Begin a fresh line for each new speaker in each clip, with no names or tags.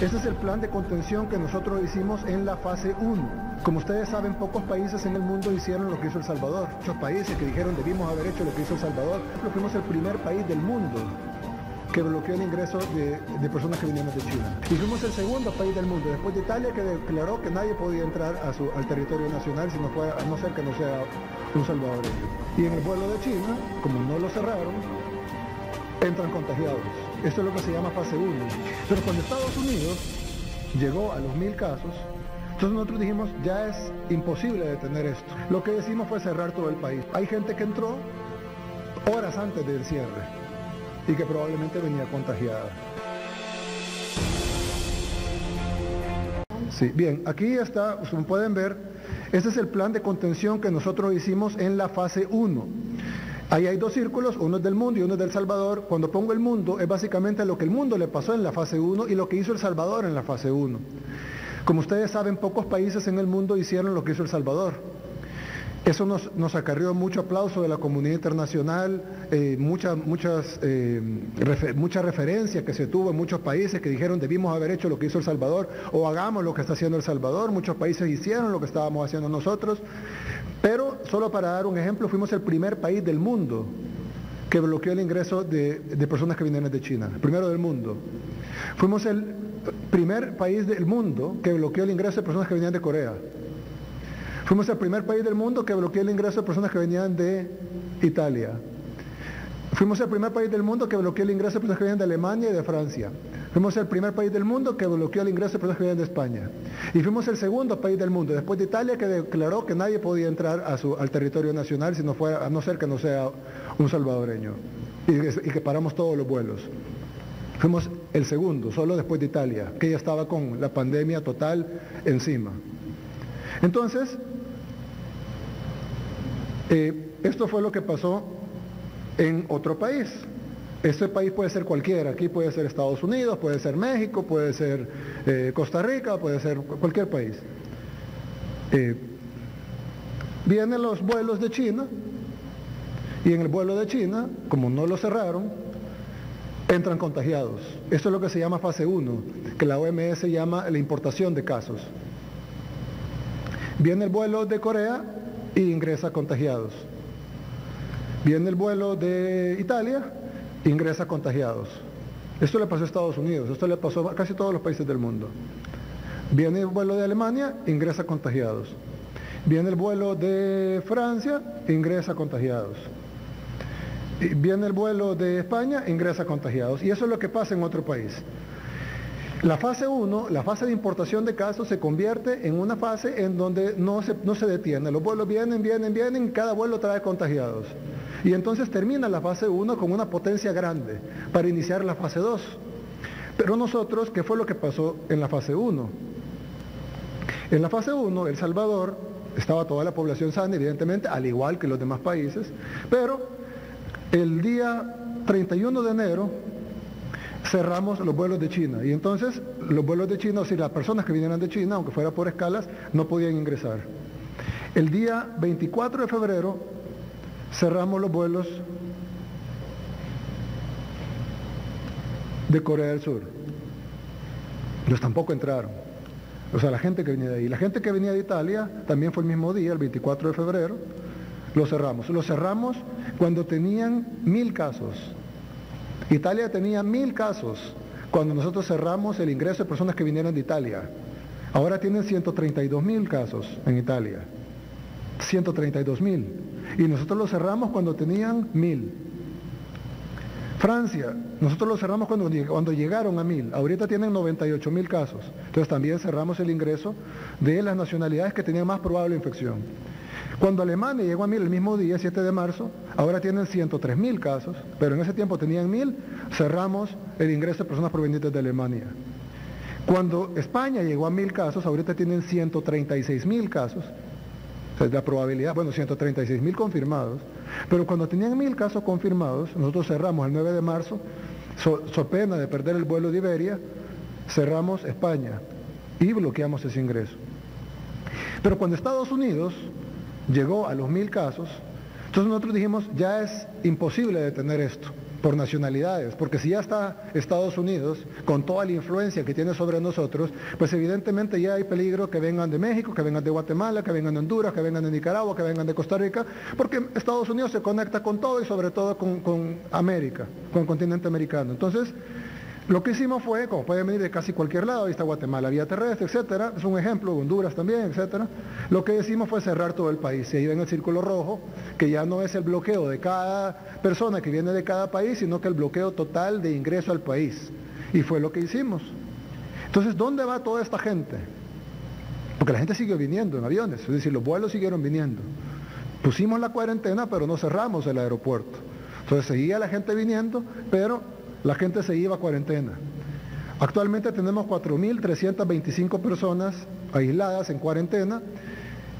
Ese es el plan de contención que nosotros hicimos en la fase 1. Como ustedes saben, pocos países en el mundo hicieron lo que hizo El Salvador. Muchos países que dijeron debimos haber hecho lo que hizo El Salvador. Fuimos el primer país del mundo que bloqueó el ingreso de personas que venían de China. Y fuimos el segundo país del mundo, después de Italia, que declaró que nadie podía entrar al territorio nacional a no ser que no sea un salvadoreño. Y en el vuelo de China, como no lo cerraron, entran contagiados. Esto es lo que se llama fase 1. Pero cuando Estados Unidos llegó a los 1000 casos, entonces nosotros dijimos, ya es imposible detener esto. Lo que decimos fue cerrar todo el país. Hay gente que entró horas antes del cierre y que probablemente venía contagiada. Sí, bien, aquí está, como pueden ver, este es el plan de contención que nosotros hicimos en la fase 1. Ahí hay dos círculos, uno es del mundo y uno es del Salvador. Cuando pongo el mundo, es básicamente lo que el mundo le pasó en la fase 1 y lo que hizo El Salvador en la fase 1. Como ustedes saben, pocos países en el mundo hicieron lo que hizo El Salvador. Eso nos acarrió mucho aplauso de la comunidad internacional, mucha referencia que se tuvo en muchos países que dijeron debimos haber hecho lo que hizo El Salvador o hagamos lo que está haciendo El Salvador. Muchos países hicieron lo que estábamos haciendo nosotros, pero solo para dar un ejemplo, fuimos el primer país del mundo que bloqueó el ingreso de personas que vinieron de China, el primero del mundo. Fuimos el primer país del mundo que bloqueó el ingreso de personas que venían de Corea. Fuimos el primer país del mundo que bloqueó el ingreso de personas que venían de Italia. Fuimos el primer país del mundo que bloqueó el ingreso de personas que venían de Alemania y de Francia. Fuimos el primer país del mundo que bloqueó el ingreso de personas que venían de España. Y fuimos el segundo país del mundo, después de Italia, que declaró que nadie podía entrar al territorio nacional a no ser que no sea un salvadoreño. Y que paramos todos los vuelos. Fuimos el segundo, solo después de Italia, que ya estaba con la pandemia total encima. Entonces, esto fue lo que pasó en otro país. Este país puede ser cualquiera, aquí puede ser Estados Unidos, puede ser México, puede ser Costa Rica, puede ser cualquier país. Vienen los vuelos de China y en el vuelo de China, como no lo cerraron, entran contagiados. Esto es lo que se llama fase 1, que la OMS llama la importación de casos. Viene el vuelo de Corea y ingresa contagiados. Viene el vuelo de Italia, ingresa contagiados. Esto le pasó a Estados Unidos, esto le pasó a casi todos los países del mundo. Viene el vuelo de Alemania, ingresa contagiados. Viene el vuelo de Francia, ingresa contagiados. Viene el vuelo de España, ingresa contagiados. Y eso es lo que pasa en otro país. La fase 1, la fase de importación de casos, se convierte en una fase en donde no se detiene. Los vuelos vienen, cada vuelo trae contagiados. Y entonces termina la fase 1 con una potencia grande para iniciar la fase 2. Pero nosotros, ¿qué fue lo que pasó en la fase 1? En la fase 1, El Salvador, estaba toda la población sana, evidentemente, al igual que los demás países, pero el día 31 de enero cerramos los vuelos de China. Y entonces los vuelos de China, o sea, las personas que vinieran de China, aunque fuera por escalas, no podían ingresar. El día 24 de febrero cerramos los vuelos de Corea del Sur. Los tampoco entraron. O sea, la gente que venía de ahí. La gente que venía de Italia también fue el mismo día, el 24 de febrero, lo cerramos. Lo cerramos cuando tenían 1000 casos. Italia tenía 1000 casos cuando nosotros cerramos el ingreso de personas que vinieron de Italia. Ahora tienen 132.000 casos en Italia. 132.000. Y nosotros lo cerramos cuando tenían 1000. Francia, nosotros lo cerramos cuando llegaron a 1000. Ahorita tienen 98.000 casos. Entonces también cerramos el ingreso de las nacionalidades que tenían más probable infección. Cuando Alemania llegó a 1000 el mismo día, 7 de marzo, ahora tienen 103.000 casos, pero en ese tiempo tenían 1000, cerramos el ingreso de personas provenientes de Alemania. Cuando España llegó a 1000 casos, ahorita tienen 136.000 casos. O sea, la probabilidad, 136.000 confirmados, pero cuando tenían 1000 casos confirmados, nosotros cerramos el 9 de marzo, so pena de perder el vuelo de Iberia, cerramos España y bloqueamos ese ingreso. Pero cuando Estados Unidos llegó a los 1000 casos, entonces nosotros dijimos, ya es imposible detener esto. por nacionalidades, porque si ya está Estados Unidos con toda la influencia que tiene sobre nosotros, pues evidentemente ya hay peligro que vengan de México, que vengan de Guatemala, que vengan de Honduras, que vengan de Nicaragua, que vengan de Costa Rica, porque Estados Unidos se conecta con todo y sobre todo con América, con el continente americano. Entonces, lo que hicimos fue, como pueden venir de casi cualquier lado, ahí está Guatemala, vía terrestre, etcétera, es un ejemplo, Honduras también, etcétera. Lo que hicimos fue cerrar todo el país, y ahí ven el círculo rojo, que ya no es el bloqueo de cada persona que viene de cada país, sino que el bloqueo total de ingreso al país. Y fue lo que hicimos. Entonces, ¿dónde va toda esta gente? Porque la gente siguió viniendo en aviones, es decir, los vuelos siguieron viniendo. Pusimos la cuarentena, pero no cerramos el aeropuerto. Entonces seguía la gente viniendo, pero la gente se iba a cuarentena. Actualmente tenemos 4.325 personas aisladas en cuarentena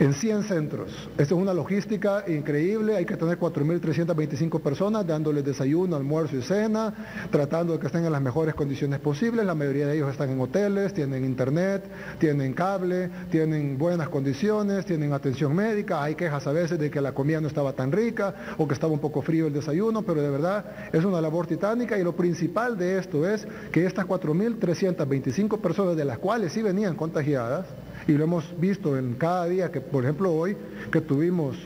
en 100 centros. Esta es una logística increíble, hay que tener 4.325 personas dándoles desayuno, almuerzo y cena, tratando de que estén en las mejores condiciones posibles. La mayoría de ellos están en hoteles, tienen internet, tienen cable, tienen buenas condiciones, tienen atención médica. Hay quejas a veces de que la comida no estaba tan rica o que estaba un poco frío el desayuno, pero de verdad es una labor titánica, y lo principal de esto es que estas 4.325 personas, de las cuales sí venían contagiadas, y lo hemos visto en cada día, que por ejemplo hoy, que tuvimos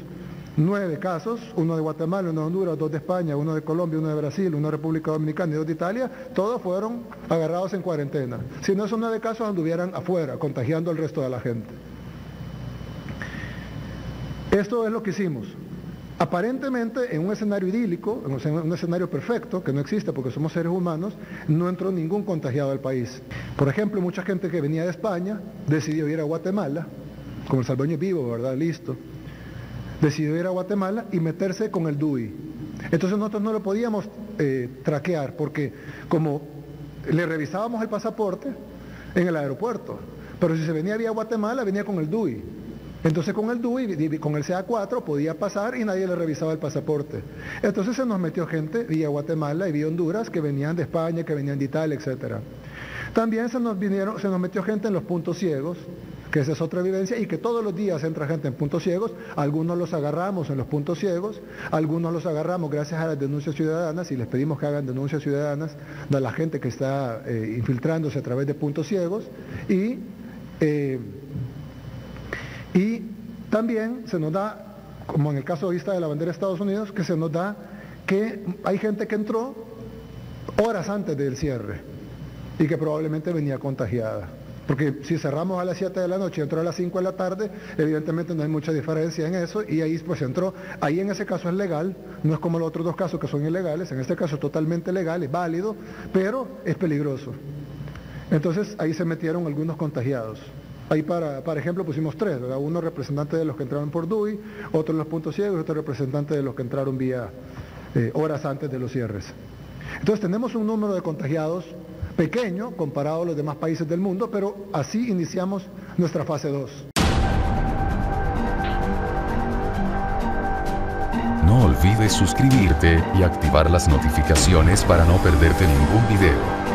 9 casos, uno de Guatemala, uno de Honduras, 2 de España, uno de Colombia, uno de Brasil, uno de República Dominicana y 2 de Italia, todos fueron agarrados en cuarentena. Si no, esos 9 casos anduvieran afuera, contagiando al resto de la gente. Esto es lo que hicimos. Aparentemente, en un escenario idílico, en un escenario perfecto, que no existe porque somos seres humanos, no entró ningún contagiado al país. Por ejemplo, mucha gente que venía de España decidió ir a Guatemala, como el salvadoreño vivo, ¿verdad? Listo. Decidió ir a Guatemala y meterse con el DUI. Entonces nosotros no lo podíamos traquear, porque como le revisábamos el pasaporte en el aeropuerto, pero si se venía vía Guatemala, venía con el DUI. Entonces con el DUI, con el CA4 podía pasar y nadie le revisaba el pasaporte. Entonces se nos metió gente vía Guatemala y vía Honduras que venían de España, que venían de Italia, etc. También se nos metió gente en los puntos ciegos, que esa es otra evidencia, y que todos los días entra gente en puntos ciegos. Algunos los agarramos en los puntos ciegos, algunos los agarramos gracias a las denuncias ciudadanas, y les pedimos que hagan denuncias ciudadanas de la gente que está infiltrándose a través de puntos ciegos, y también se nos da, como en el caso de la bandera de Estados Unidos, que se nos da que hay gente que entró horas antes del cierre y que probablemente venía contagiada. Porque si cerramos a las 7 de la noche y entró a las 5 de la tarde, evidentemente no hay mucha diferencia en eso, y ahí pues entró. Ahí en ese caso es legal, no es como los otros 2 casos que son ilegales. En este caso es totalmente legal, es válido, pero es peligroso. Entonces ahí se metieron algunos contagiados. Ahí para ejemplo pusimos 3, ¿verdad? Uno representante de los que entraron por DUI, otro en los puntos ciegos, otro representante de los que entraron vía horas antes de los cierres. Entonces tenemos un número de contagiados pequeño comparado a los demás países del mundo, pero así iniciamos nuestra fase 2.
No olvides suscribirte y activar las notificaciones para no perderte ningún video.